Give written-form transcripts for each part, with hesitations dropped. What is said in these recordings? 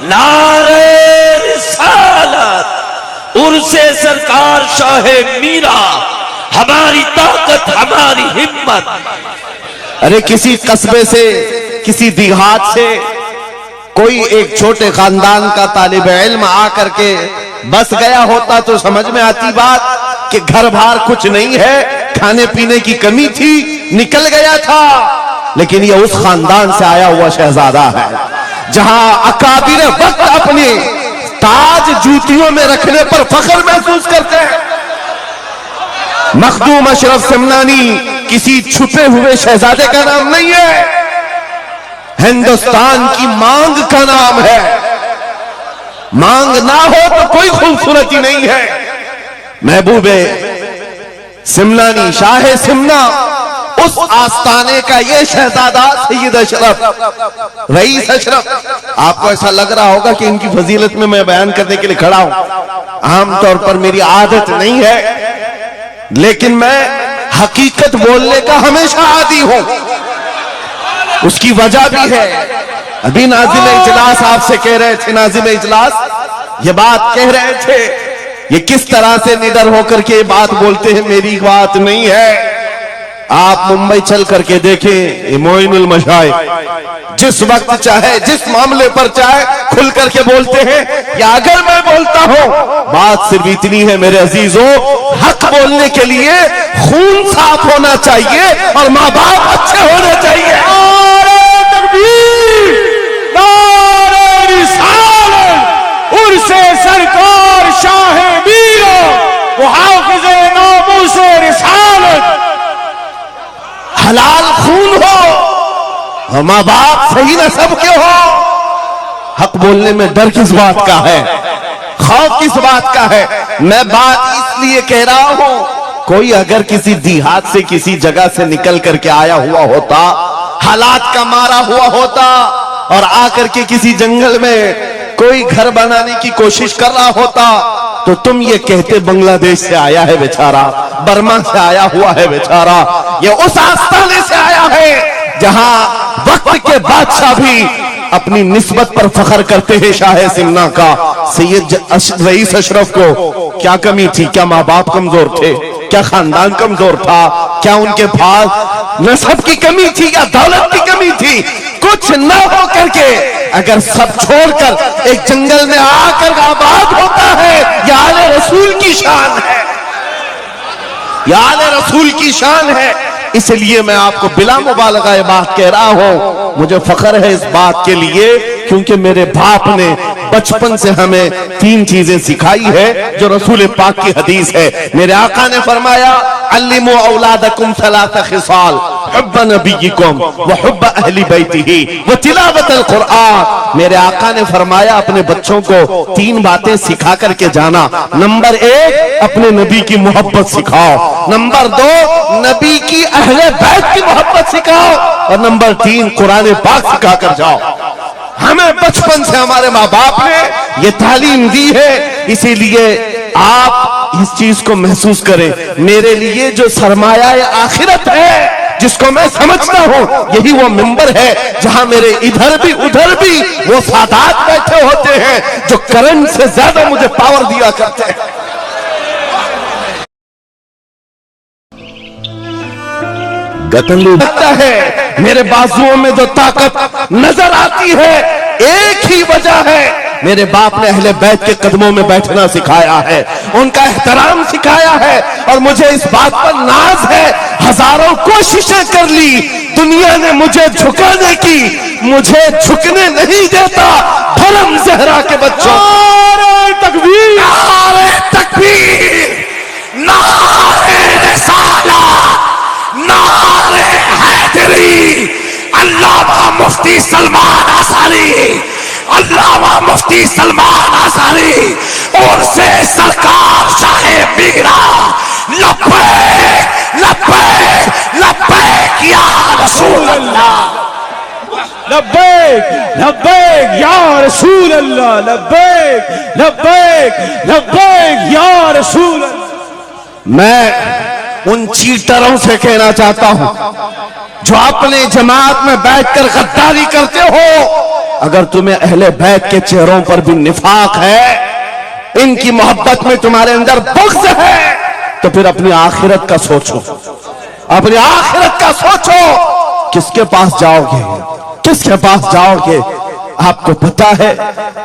नारे रिसालत उर्से सरकार शाहे मीरा, हमारी ताकत हमारी हिम्मत। अरे किसी कस्बे से, किसी देहात से कोई एक छोटे खानदान का तालिब इल्म आकर के बस गया होता तो समझ में आती बात कि घर बार कुछ नहीं है, खाने पीने की कमी थी, निकल गया था। लेकिन ये उस खानदान से आया हुआ शहजादा है जहां अकाबिर वक्त अपने ताज जूतियों में रखने पर फख्र महसूस करते हैं। मखदूम अशरफ समनानी किसी छुपे हुए शहजादे का नाम नहीं है, हिंदुस्तान की मांग का नाम है। मांग ना हो तो कोई खूबसूरती नहीं है। महबूबे सिमनानी, शाहे सिमना, उस आस्ताने का ये शहजादा सैयद अशरफ, रईस अशरफ। आपको ऐसा लग रहा होगा कि इनकी फजीलत में मैं बयान करने के लिए खड़ा हूं। आमतौर पर मेरी आदत नहीं है, लेकिन मैं हकीकत बोलने का हमेशा आदी हूं। उसकी वजह भी है। अभी नाज़िम इजलास आपसे कह रहे थे, नाज़िम इजलास ये बात कह रहे थे, ये किस तरह से निडर होकर के बात बोलते हैं, मेरी बात नहीं है। आप मुंबई चल करके देखें, मोइनुल मशाइख जिस वक्त चाहे, जिस मामले पर चाहे खुल करके बोलते हैं। या अगर मैं बोलता हूं, बात सिर्फ इतनी है मेरे अजीजों, हक बोलने के लिए खून साफ होना चाहिए और माँ बाप अच्छे होने चाहिए। उर्से सरकार शाहे मीरा, वो हाफिज़े नामूसे रिसालत। हलाल खून हो, माँ बाप सही नस्ब के हो। हक बोलने में डर किस बात का है, खौफ किस बात का है? मैं बात इसलिए कह रहा हूं, कोई अगर किसी देहात से, किसी जगह से निकल करके आया हुआ होता, हालात का मारा हुआ होता और आकर के किसी जंगल में कोई घर बनाने की कोशिश कर रहा होता, तो तुम ये कहते बांग्लादेश से आया है बेचारा, बर्मा से आया हुआ है बेचारा। ये उस आस्थाने से आया है जहां वक्त के बादशाह भी अपनी निस्बत पर फख्र करते हैं। शाहे सिमना का सैयद रईस अशरफ को क्या कमी थी? क्या माँ बाप कमजोर थे? क्या खानदान कमजोर था? क्या उनके पास नसब की कमी थी या दौलत की कमी थी? कुछ न हो करके अगर सब छोड़कर एक जंगल में आकर आबाद होता है, यह आले रसूल की शान है, यह आले रसूल की शान है। इसलिए मैं आपको बिला मुबालगा ये बात कह रहा हूं। मुझे फख्र है इस बात के लिए क्योंकि मेरे बाप ने बचपन से हमें तीन चीजें सिखाई है जो रसूल पाक की हदीस है। मेरे आका ने फरमाया, अल्लिमू औलादकुम सलासा खिसाल, हुब्ब नबीयिकुम व हुब्ब अहली बैतिही व तिलावतल कुरआन। मेरे आका ने फरमाया, अपने बच्चों को तीन बातें सिखा करके जाना। नंबर एक, अपने नबी की मोहब्बत सिखाओ। नंबर दो, नबी की अहले बैत की मोहब्बत सिखाओ। और नंबर तीन, कुरान पाक सिखा कर जाओ। हमें बचपन से हमारे माँ बाप ने ये तालीम दी है, इसीलिए आप इस चीज को महसूस करें। मेरे लिए जो सरमाया आखिरत है, जिसको मैं समझता हूं, यही वो मिंबर है जहां मेरे इधर भी उधर भी वो सादात बैठे होते हैं जो करंट से ज्यादा मुझे पावर दिया करते हैं। लगता है मेरे बाजुओं में जो ताकत नजर आती है, एक ही वजह है, मेरे बाप ने अहले बैत के कदमों में बैठना सिखाया है, उनका एहतराम सिखाया है। और मुझे इस बात पर नाज है, हजारों कोशिशें कर ली दुनिया ने मुझे झुकाने की, मुझे झुकने नहीं देता धर्म ज़हरा के बच्चों। नारे तकबीर, नारे तकबीर, नारे रिसालत, नारे हैदरी। अल्लामा मुफ्ती सलमान आसारी, अल्लामा मुफ्ती सलमान आसारी और से सरकार शाहे मीरा। लब्बैक लब्बैक लब्बैक या रसूल अल्लाह, लब्बैक लब्बैक या रसूल अल्लाह, लब्बैक लब्बैक लब्बैक या रसूल अल्लाह। मैं उन चीटरों से कहना चाहता हूं जो अपने जमात में बैठकर गद्दारी करते हो, अगर तुम्हें अहले बैत के चेहरों पर भी निफाक है, इनकी मोहब्बत में तुम्हारे अंदर बुग़्ज़ है, तो फिर अपनी आखिरत का सोचो, अपनी आखिरत का सोचो। किसके पास जाओगे, किसके पास जाओगे? आपको पता है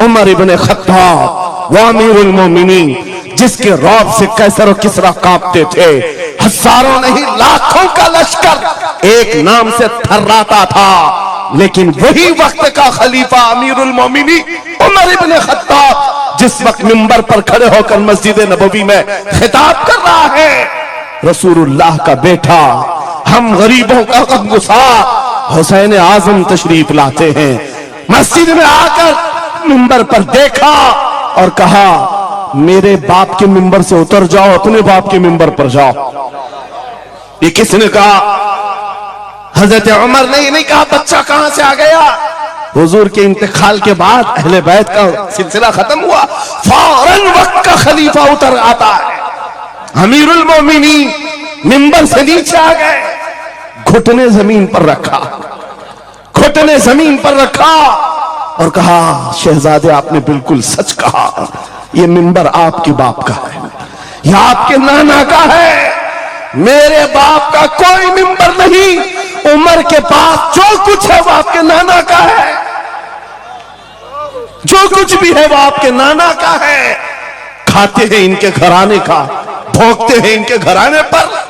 उमर इब्ने खत्ताब वो अमीरुल मोमिनीन, जिसके रौब से कैसर और किसरा कांपते थे, हजारों नहीं लाखों का लश्कर एक नाम से थर्राता था, लेकिन वही वक्त का खलीफा अमीरुल मोमिनीन उमर इब्ने खत्ताब जिस वक्त मिंबर पर खड़े होकर मस्जिद नबवी में खिताब कर रहा है, रसूलुल्लाह का बेटा, हम गरीबों का गमगुसार हुसैन आजम तशरीफ लाते हैं। मस्जिद में आकर मिंबर पर देखा और कहा, मेरे बाप के मिंबर से उतर जाओ, अपने बाप के मिंबर पर जाओ। ये किसने कहा? हजरत उमर ने नहीं कहा बच्चा कहां से आ गया। हुजूर के इंतकाल के बाद अहले बैत का सिलसिला खत्म हुआ, फौरन वक्त का खलीफा उतर आता है। अमीरुल मोमिनीन मिंबर से नीचे आ गए, घुटने जमीन पर रखा, घुटने जमीन पर रखा और कहा, शहजादे आपने बिल्कुल सच कहा, ये मिंबर आपके बाप का है, यह आपके नाना का है, मेरे बाप का कोई मिंबर नहीं। उमर के पास जो कुछ है वो आपके नाना का है, जो कुछ भी है वो आपके नाना का है। खाते हैं इनके घराने का, भोगते हैं इनके घराने पर।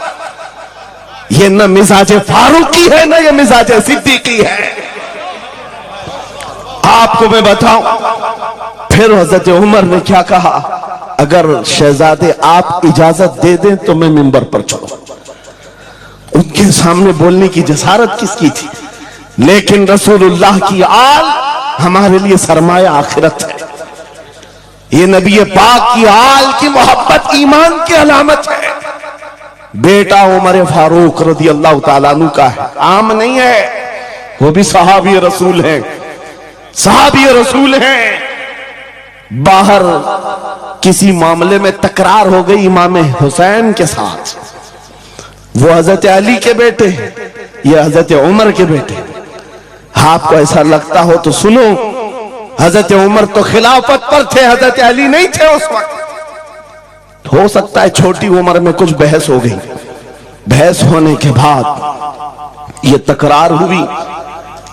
ये न मिजाजे फारूकी है, न ये मिजाजे सिद्दीकी है। आपको मैं बताऊं, फिर हजरत उमर ने क्या कहा, अगर शहजादे आप इजाजत दे दें तो मैं मिंबर पर चढ़ूं। उनके सामने बोलने की जसारत किसकी थी? लेकिन रसूलुल्लाह की आल हमारे लिए सरमाया आखिरत है। ये नबी पाक की आल की मोहब्बत ईमान की अलामत है। बेटा उमर फारूक रज़ी अल्लाह ताला अन्हु का है, आम नहीं है, वो भी सहाबी रसूल है, सहाबी रसूल हैं। बाहर किसी मामले में तकरार हो गई इमाम हुसैन के साथ, वो हजरत अली के बेटे, ये हजरत उमर के बेटे। आपको ऐसा लगता हो तो सुनो, हजरत उमर तो खिलाफत पर थे, हजरत अली नहीं थे उस वक्त। हो सकता है छोटी उम्र में कुछ बहस हो गई, बहस होने के बाद ये तकरार हुई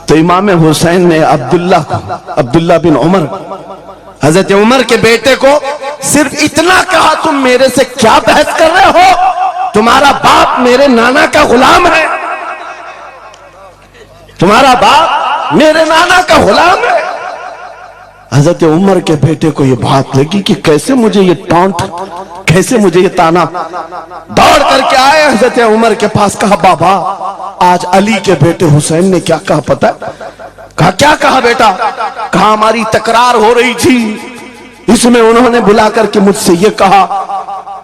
तो इमाम हुसैन ने अब्दुल्ला बिन उमर, हजरत उमर के बेटे को सिर्फ इतना कहा, तुम मेरे से क्या बहस कर रहे हो, तुम्हारा बाप मेरे नाना का गुलाम है, तुम्हारा बाप मेरे नाना का गुलाम है। हजरत उमर के बेटे को यह बात लगी कि कैसे मुझे ये टॉन्ट, कैसे मुझे ये ताना। दौड़ करके आए हजरत उमर के पास, कहा बाबा आज अली के बेटे हुसैन ने क्या कहा पता? कहा क्या कहा बेटा? कहा हमारी तकरार हो रही थी, इसमें उन्होंने बुला करके मुझसे ये कहा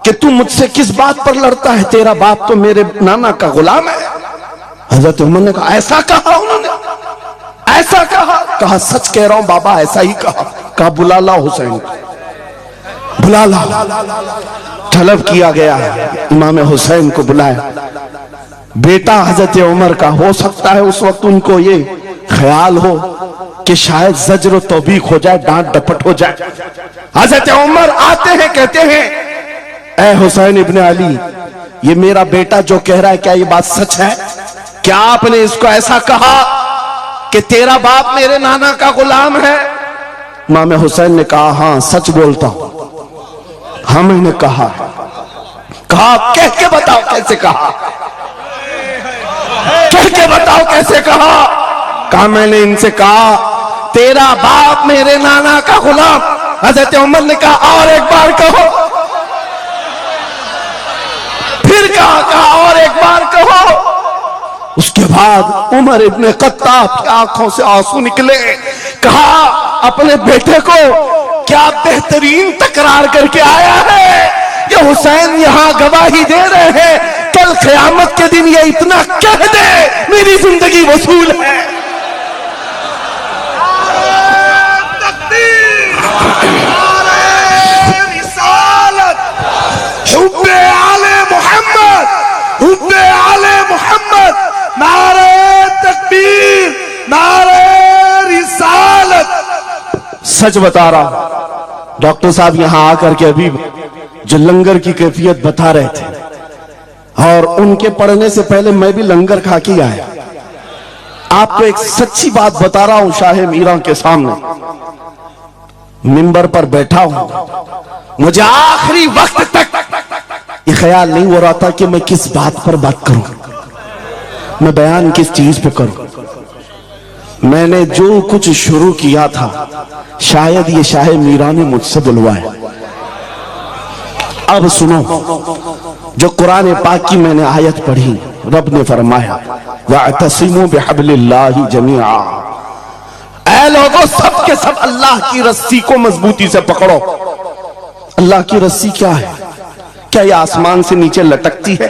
कि तू मुझसे किस बात पर लड़ता है, तेरा बाप तो मेरे नाना का गुलाम है। हजरत उमर ने कहा ऐसा कहा उन्होंने, ऐसा कहा? कहा सच कह रहा हूं बाबा, ऐसा ही कहा। कहा बुला ला हुसैन, बुला ला। तलब किया गया, इमाम हुसैन को बुलाया। बेटा हजरत उमर का, हो सकता है उस वक्त उनको ये ख्याल हो कि शायद जज्र तौबीक हो जाए, डांट डपट हो जाए। हजरत उमर आते हैं, कहते हैं ए हुसैन इब्ने अली, ये मेरा बेटा जो कह रहा है क्या ये बात सच है? क्या आपने इसको ऐसा कहा कि तेरा बाप मेरे नाना का गुलाम है? इमाम हुसैन ने कहा हां सच बोलता हूं। हाँ मैंने कहा। कहा कह के बताओ कैसे कहा, कह के बताओ कैसे कहा? कहा मैंने इनसे कहा तेरा बाप मेरे नाना का गुलाम। हजरत उमर ने कहा और एक बार कहो। फिर कहा और एक बार कहो। उसके बाद उमर इब्ने खत्ताब की आंखों से आंसू निकले। कहा अपने बेटे को क्या बेहतरीन तकरार करके आया है, ये हुसैन यहां गवाही दे रहे हैं, कल क़यामत के दिन ये इतना कह दे मेरी जिंदगी वसूल है। सच बता रहा। डॉक्टर साहब यहां आकर के अभी जो लंगर की कैफियत बता रहे थे, और उनके पढ़ने से पहले मैं भी लंगर खा के आया। आपको एक सच्ची बात बता रहा हूं, शाह मीरा के सामने मिंबर पर बैठा हूं, मुझे आखिरी वक्त तक ये ख्याल नहीं हो रहा था कि मैं किस बात पर बात करूं, मैं बयान किस चीज पे करूं। मैंने जो कुछ शुरू किया था शायद ये शाह मीरा ने मुझसे बुलवाया। अब सुनो, जो कुरान पाक की मैंने आयत पढ़ी, रब ने फरमाया वअतसिमू बिहब्लिल्लाहि जमीआ, ऐ लोगों सब के सब अल्लाह की रस्सी को मजबूती से पकड़ो। अल्लाह की रस्सी क्या है? क्या ये आसमान से नीचे लटकती है?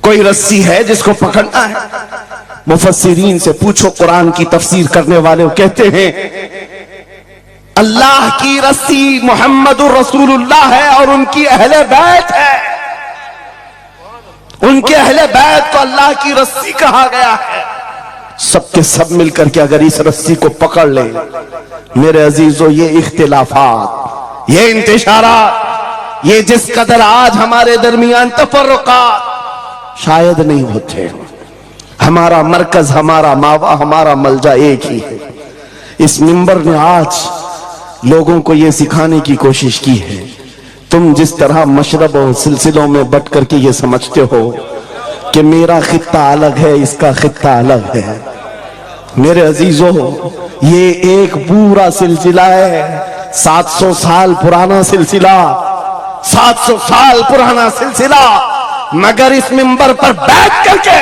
कोई रस्सी है जिसको पकड़ना है? मुफस्सिरीन से पूछो, कुरान की तफसीर करने वाले कहते हैं अल्लाह की रस्सी मुहम्मदुर रसूलुल्लाह है और उनकी अहले बैत है। उनके अहले बैत को अल्लाह की रस्सी कहा गया है। सबके सब मिलकर के अगर इस रस्सी को पकड़ ले, मेरे अजीजों, ये इख्तिलाफात, ये इंतशारात, ये जिस कदर आज हमारे दरमियान तफर्रुकात शायद नहीं होते। हमारा मरकज, हमारा मावा, हमारा मलजा एक ही है। इस मिंबर ने आज लोगों को यह सिखाने की कोशिश की है, तुम जिस तरह मशरब और सिलसिलों में बट करके ये समझते हो कि मेरा खित्ता अलग है, इसका खित्ता अलग है, मेरे अजीजों, ये एक पूरा सिलसिला है, 700 साल पुराना सिलसिला, 700 साल पुराना सिलसिला। मगर इस मिंबर पर बैठ करके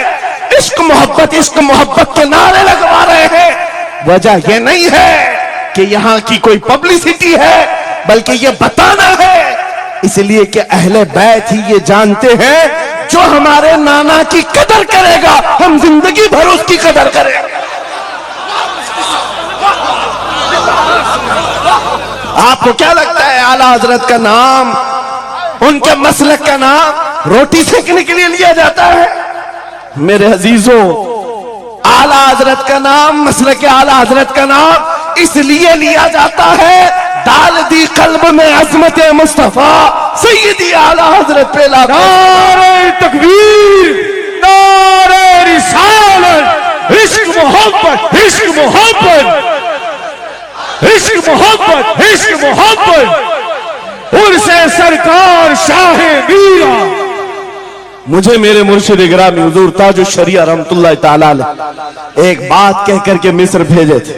इश्क मोहब्बत के नारे लगवा रहे हैं। वजह यह नहीं है कि यहां की कोई पब्लिसिटी है, बल्कि यह बताना है इसलिए कि अहले बैत ही ये जानते हैं, जो हमारे नाना की कदर करेगा हम जिंदगी भर उसकी कदर करेंगे। आपको क्या लगता है आला हजरत का नाम, उनके मसलक का नाम रोटी सेकने के लिए लिया जाता है? मेरे अजीजों, आला हजरत का नाम, मसलक आला हजरत का नाम इसलिए लिया जाता है, डाल दी कल्ब में अजमत मुस्तफा सैयदी आला हजरत पे नारे तकबीर, नारे रिसालत, इश्क मोहब्बत, इश्क मोहब्बत, इश्क मोहब्बत, इश्क मोहब्बत, उर्से सरकार शाह मीरा। मुझे मेरे मुर्शिद गिरामी हुजूर ताजुल शरिया रहमतुल्लाह ताला अलैह एक बात कह करके मिस्र भेजे थे।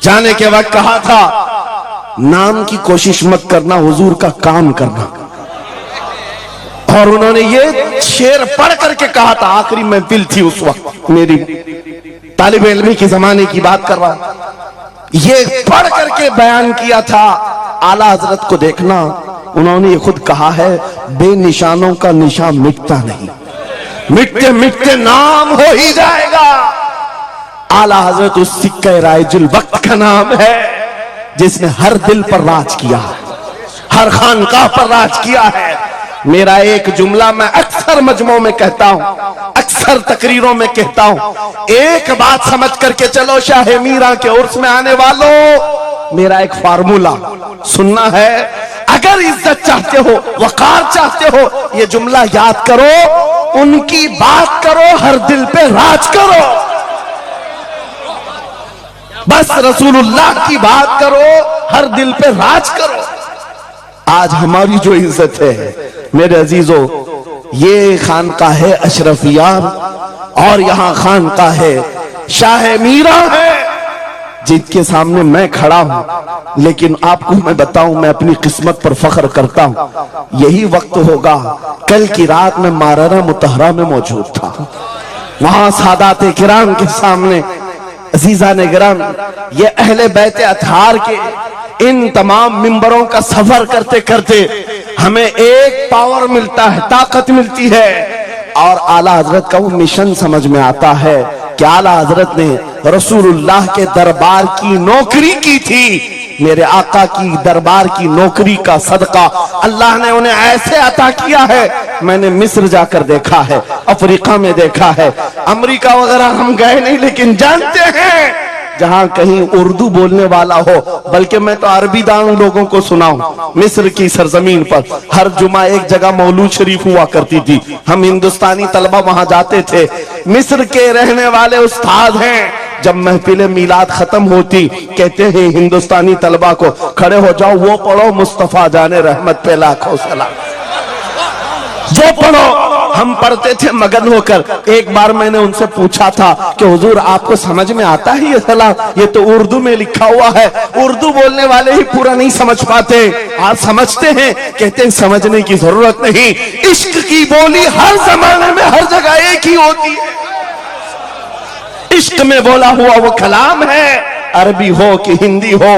जाने के वक्त कहा था, नाम की कोशिश मत करना, हुजूर का काम करना। और उन्होंने ये शेर पढ़ करके कहा था, आखिरी महफिल थी उस वक्त, मेरी तालिब इल्मी के जमाने की बात कर रहा, ये पढ़ करके बयान किया था। आला हजरत को देखना, उन्होंने ये खुद कहा है, बेनिशानों का निशान मिटता नहीं, मिटते मिटते नाम हो ही जाएगा। आला हजरत उस सिक्के राइजुल वक्त का नाम है जिसने हर दिल पर राज किया है, हर खानकाह पर राज किया है। मेरा एक जुमला मैं अक्सर मजमों में कहता हूं, अक्सर तकरीरों में कहता हूं, एक बात समझ करके चलो, शाह मीरा के उर्स में आने वालों, मेरा एक फार्मूला सुनना है। अगर इज्जत चाहते हो, वकार चाहते हो, ये जुमला याद करो, उनकी बात करो, हर दिल पे राज करो। बस रसूलुल्लाह की बात करो, हर दिल पे राज करो। आज हमारी जो इज्जत है मेरे अजीजों, ये खानकाह है अशरफिया और यहां खानकाह है शाह मीरा है, जिनके सामने मैं खड़ा हूं। लेकिन आपको मैं बताऊं, मैं अपनी किस्मत पर फख्र करता हूं। यही वक्त होगा, कल की रात में मारारा मुतहरा में मौजूद था, वहां सादात किराम के सामने अजीजा ने गिराम, ये अहले बैत अतहार के इन तमाम मिंबरों का सफर करते करते हमें एक पावर मिलता है, ताकत मिलती है, और आला हजरत का वो मिशन समझ में आता है कि आला हजरत ने रसूलुल्लाह के दरबार की नौकरी की थी। मेरे आका की दरबार की नौकरी का सदका अल्लाह ने उन्हें ऐसे अता किया है, मैंने मिस्र जाकर देखा है, अफ्रीका में देखा है, अमेरिका वगैरह हम गए नहीं, लेकिन जानते हैं जहां कहीं उर्दू बोलने वाला हो, बल्कि मैं तो अरबी दान लोगों को सुनाऊं। मिस्र की सरजमीन पर हर जुमा एक जगह मौलूद शरीफ हुआ करती थी, हम हिंदुस्तानी तलबा वहां जाते थे। मिस्र के रहने वाले उस्ताद हैं, जब महफिल मीलाद खत्म होती कहते हैं हिंदुस्तानी तलबा को खड़े हो जाओ, वो पढ़ो मुस्तफा जाने रहमत पे लाखों सलाम, जो पढ़ो। हम पढ़ते थे मगन होकर। एक बार मैंने उनसे पूछा था कि हुजूर आपको समझ में आता है ये सलाम? ये तो उर्दू में लिखा हुआ है, उर्दू बोलने वाले ही पूरा नहीं समझ पाते, आप समझते हैं? कहते हैं समझने की जरूरत नहीं, इश्क की बोली हर जमाने में हर जगह एक ही होती है। इश्क में बोला हुआ वो कलाम है, अरबी हो कि हिंदी हो,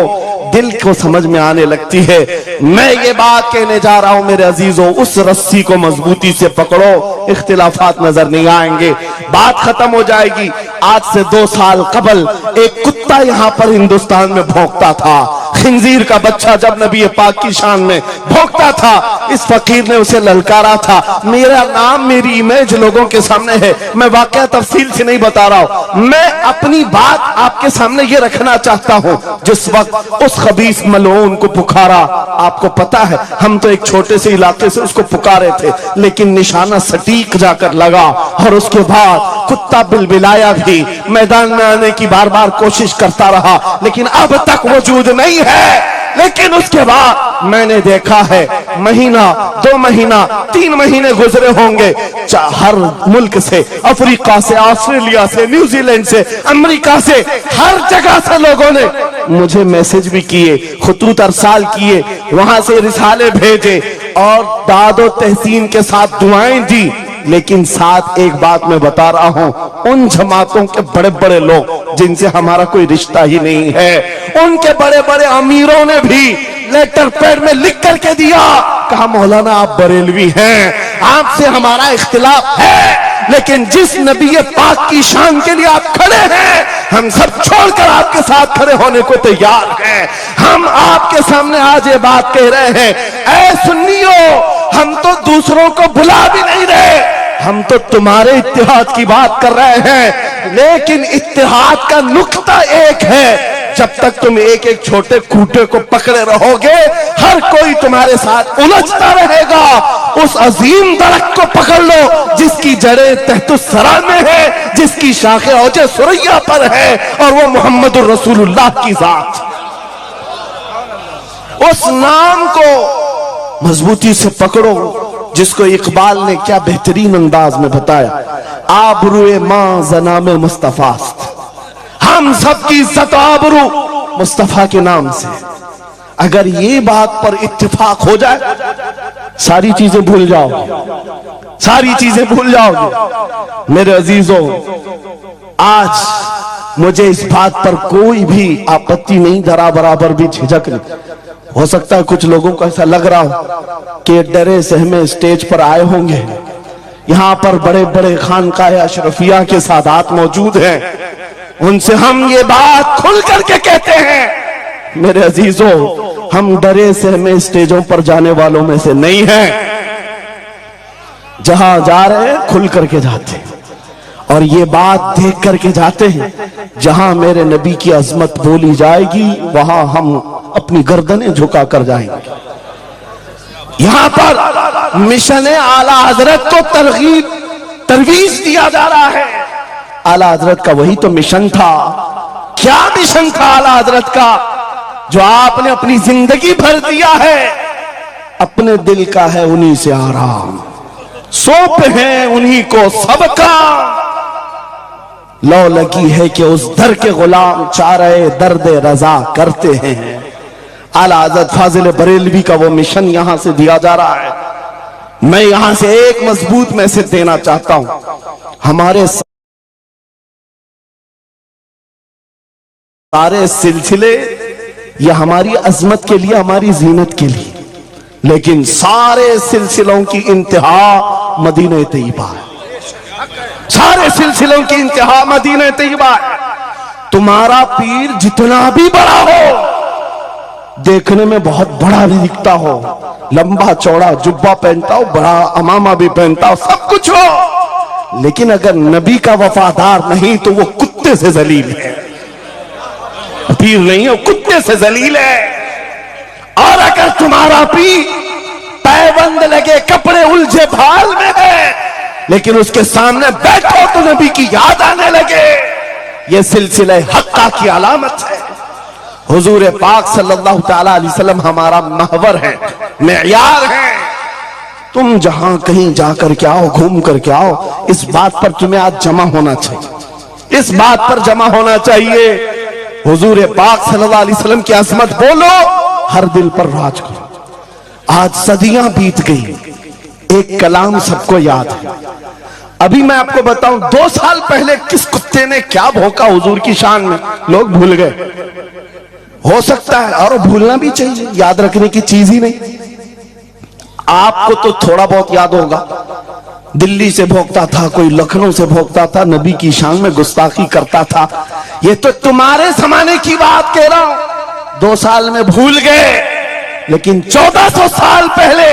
दिल को समझ में आने लगती है। मैं ये बात कहने जा रहा हूं मेरे अजीजों, उस रस्सी को मजबूती से पकड़ो, इख्तिलाफात नजर नहीं आएंगे, बात खत्म हो जाएगी। आज से 2 साल कबल एक कुत्ता यहां पर हिंदुस्तान में भौंकता था, खिंजीर का बच्चा जब नबी पाक की शान में भौंकता था, इस फकीर ने उसे ललकारा था। मेरा नाम मेरी इमेज लोगों के सामने है, मैं वाकया तफसील से नहीं बता रहा हूं, मैं अपनी बात आपके सामने ये रखना चाहता हूं। जिस वक्त उस खबीस मलऊन को पुकारा, आपको पता है हम तो एक छोटे से इलाके से उसको पुकारे थे, लेकिन निशाना सटीक जाकर लगा और उसके बाद कुत्ता बिलबिलाया भी, मैदान में आने की बार बार कोशिश करता रहा, लेकिन अब तक वजूद नहीं है। लेकिन उसके बाद मैंने देखा है महीना, 2 महीना, 3 महीने गुजरे होंगे, हर मुल्क से, अफ्रीका से, ऑस्ट्रेलिया से, न्यूजीलैंड से, अमेरिका से, हर जगह से लोगों ने मुझे मैसेज भी किए, खुतूत अरसाल किए, वहां से रिसाले भेजे और दादो तहसीन के साथ दुआएं दी। लेकिन साथ एक बात मैं बता रहा हूं, उन जमातों के बड़े बड़े लोग जिनसे हमारा कोई रिश्ता ही नहीं है, उनके बड़े बड़े अमीरों ने भी लेटर पैड में लिख करके दिया, कहा मौलाना आप बरेलवी हैं, आपसे हमारा इख्तिलाफ है, लेकिन जिस नबी पाक की शान के लिए आप खड़े हैं, हम सब छोड़कर आपके साथ खड़े होने को तैयार हैं। हम आपके सामने आज ये बात कह रहे हैं, ऐ सुन्नियों, हम तो दूसरों को बुला भी नहीं रहे, हम तो तुम्हारे इत्तेहाद की बात कर रहे हैं, लेकिन इत्तेहाद का नुक्ता एक है, जब तक तुम एक एक छोटे खूंटे को पकड़े रहोगे, हर कोई तुम्हारे साथ उलझता रहेगा। उस अजीम दरख्त को पकड़ लो जिसकी जड़ें तहतुस्सरा में है, जिसकी शाखें औजे सुरैया पर है, और वो मोहम्मद रसूलुल्लाह की जात। उस नाम को मजबूती से पकड़ो जिसको इकबाल ने क्या बेहतरीन अंदाज में बताया, आबरूए मां जनाम मुस्तफास्त, हम सबकी इज्जत आबरू मुस्तफा के नाम से। अगर ये बात पर इत्तेफाक हो जाए, सारी चीजें भूल जाओगे, सारी चीजें भूल जाओगे। मेरे अजीजों, आज मुझे इस बात पर कोई भी आपत्ति नहीं, जरा बराबर भी झिझक नहीं। हो सकता है कुछ लोगों को ऐसा लग रहा हो कि डरे सहमे स्टेज पर आए होंगे, यहां पर बड़े बड़े खानकाह अशरफिया के सादात मौजूद हैं, उनसे हम ये बात खुल करके कहते हैं। मेरे अजीजों, हम डरे सहमे स्टेजों पर जाने वालों में से नहीं हैं, जहां जा रहे हैं खुल करके जाते हैं, और ये बात देख करके जाते हैं, जहां मेरे नबी की अजमत बोली जाएगी वहां हम अपनी गर्दनें झुका कर जाएंगे। यहां पर मिशन आला हजरत को तरवीज दिया जा रहा है। आला हजरत का वही तो मिशन था। क्या मिशन था आला हजरत का, जो आपने अपनी जिंदगी भर दिया है? अपने दिल का है उन्हीं से आराम, सौंप है उन्हीं को सबका, लौ लगी है कि उस दर के गुलाम चारे दर्द रजा करते हैं। आला हजरत फाजिल बरेलवी का वो मिशन यहां से दिया जा रहा है। मैं यहां से एक मजबूत मैसेज देना चाहता हूं, हमारे सारे सिलसिले ये हमारी अजमत के लिए, हमारी जीनत के लिए, लेकिन सारे सिलसिलों की इंतहा मदीना तैयबा है। सारे सिलसिलों की इंतहा मदीना तैयबा है। तुम्हारा पीर जितना भी बड़ा हो, देखने में बहुत बड़ा भी दिखता हो, लंबा चौड़ा जुब्बा पहनता हो, बड़ा अमामा भी पहनता हो, सब कुछ हो, लेकिन अगर नबी का वफादार नहीं तो वो कुत्ते से जलील है। पीर नहीं है, कुत्ते से जलील है। और अगर तुम्हारा पीर पैबंद लगे, कपड़े उलझे भाल में है, लेकिन उसके सामने बैठो तो नबी की याद आने लगे, ये सिलसिले हक्का की अलामत है। हुजूर पाक सल्लल्लाहु ताला अलैहि वसल्लम हमारा महवर है, मेयार है। तुम जहां कहीं जाकर के आओ, घूम करके आओ, इस बात पर तुम्हें आज जमा होना चाहिए, इस बात पर जमा होना चाहिए। हुजूर पाक सल्लल्लाहु अलैहि वसल्लम की अजमत बोलो, हर दिल पर राज करो। आज सदियां बीत गई, एक कलाम सबको याद है। अभी मैं आपको बताऊं, 2 साल पहले किस कुत्ते ने क्या भौंका हुजूर की शान में, लोग भूल गए। हो सकता है, और भूलना भी चाहिए, याद रखने की चीज ही नहीं। आपको तो थोड़ा बहुत याद होगा, दिल्ली से भोंकता था, कोई लखनऊ से भोंकता था, नबी की शान में गुस्ताखी करता था। ये तो तुम्हारे जमाने की बात कह रहा हूं, 2 साल में भूल गए। लेकिन 1400 साल पहले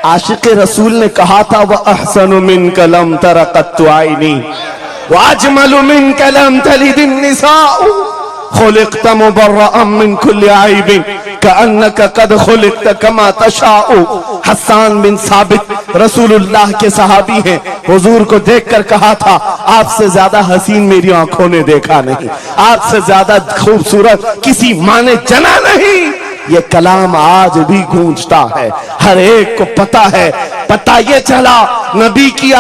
आशिक रसूल ने कहा था, वह अहसनु मिन कलम तरक़त्तु आइनी व अजमलु मिन कलम तलिदिन निसाउ खुलिक़्त मुबर्रअन मिन कुल्लि आइबिन कअन्नका क़द खुलिक़्त कमा तशाउ। हस्सान बिन साबित रसूलुल्लाह के सहाबी हैं, हुजूर को देखकर कहा था, आपसे ज्यादा हसीन मेरी आंखों ने देखा नहीं, आपसे ज्यादा खूबसूरत किसी मां ने जना नहीं। ये कलाम आज भी गूंजता है, हर एक को पता है। पता ये चला नबी की